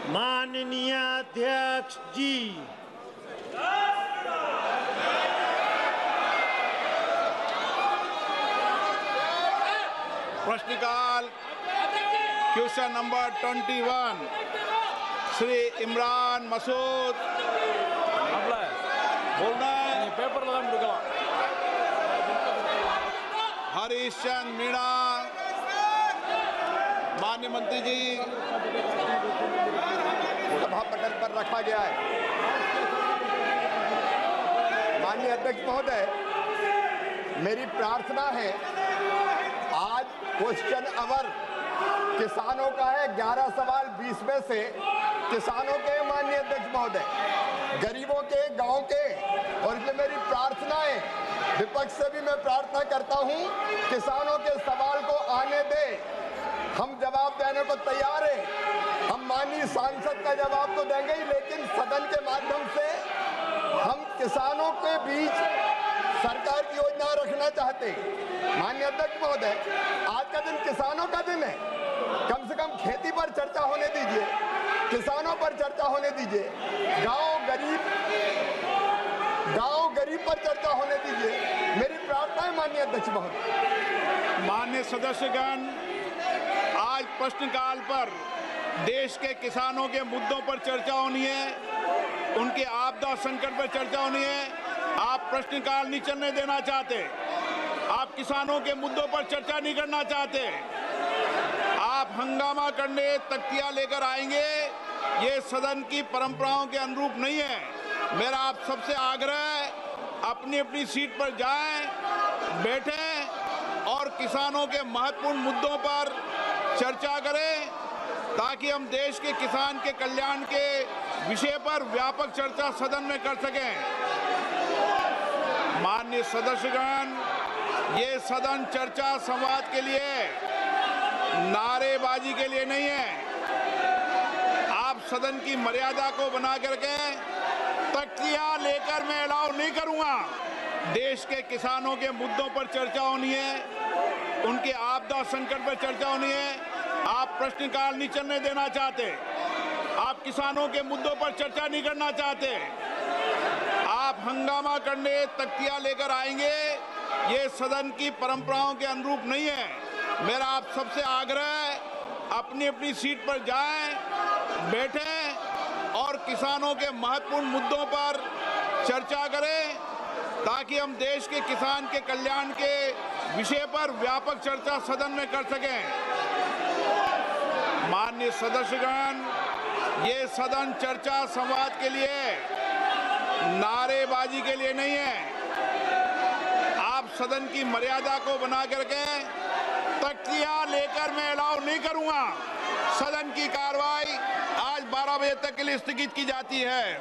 माननीय अध्यक्ष जी, प्रश्नकाल क्वेश्चन नंबर 21 श्री इमरान मसूद बोलना है। पेपर हरीश चंद मीणा, माननीय मंत्री जी, सभा पटल पर रखा गया है। माननीय अध्यक्ष महोदय, मेरी प्रार्थना है, आज क्वेश्चन आवर किसानों का है। 11 सवाल 20 में से किसानों के, माननीय अध्यक्ष महोदय, गरीबों के, गांव के, और इसलिए मेरी प्रार्थना है, विपक्ष से भी मैं प्रार्थना करता हूं, किसानों के सवाल को आने दे। हम जवाब देने को तैयार हैं। हम माननीय सांसद का जवाब तो देंगे ही, लेकिन सदन के माध्यम से हम किसानों के बीच सरकार की योजना रखना चाहते हैं। माननीय अध्यक्ष महोदय, आज का दिन किसानों का दिन है। कम से कम खेती पर चर्चा होने दीजिए, किसानों पर चर्चा होने दीजिए, गांव गरीब पर चर्चा होने दीजिए। मेरी प्रार्थना है माननीय अध्यक्ष महोदय। माननीय सदस्यगण, आज प्रश्नकाल पर देश के किसानों के मुद्दों पर चर्चा होनी है, उनके आपदा संकट पर चर्चा होनी है। आप प्रश्नकाल नहीं चलने देना चाहते, आप किसानों के मुद्दों पर चर्चा नहीं करना चाहते, आप हंगामा करने तख्तियां लेकर आएंगे। ये सदन की परंपराओं के अनुरूप नहीं है। मेरा आप सबसे आग्रह है, अपनी अपनी सीट पर जाएं, बैठें और किसानों के महत्वपूर्ण मुद्दों पर चर्चा करें, ताकि हम देश के किसान के कल्याण के विषय पर व्यापक चर्चा सदन में कर सकें। माननीय सदस्यगण, ये सदन चर्चा संवाद के लिए, नारेबाजी के लिए नहीं है। आप सदन की मर्यादा को बना करके तख्तियां लेकर मैं अलाउ नहीं करूंगा। देश के किसानों के मुद्दों पर चर्चा होनी है, उनके आपदा संकट पर चर्चा होनी है। आप प्रश्नकाल नहीं चलने देना चाहते, आप किसानों के मुद्दों पर चर्चा नहीं करना चाहते, आप हंगामा करने तख्तियां लेकर आएंगे। ये सदन की परंपराओं के अनुरूप नहीं है। मेरा आप सबसे आग्रह है, अपनी अपनी सीट पर जाएं, बैठें और किसानों के महत्वपूर्ण मुद्दों पर चर्चा करें, ताकि हम देश के किसान के कल्याण के विषय पर व्यापक चर्चा सदन में कर सकें। माननीय सदस्यगण, ये सदन चर्चा संवाद के लिए, नारेबाजी के लिए नहीं है। आप सदन की मर्यादा को बना करके तख्तियां लेकर मैं अलाउ नहीं करूंगा। सदन की कार्रवाई आज 12 बजे तक के लिए स्थगित की जाती है।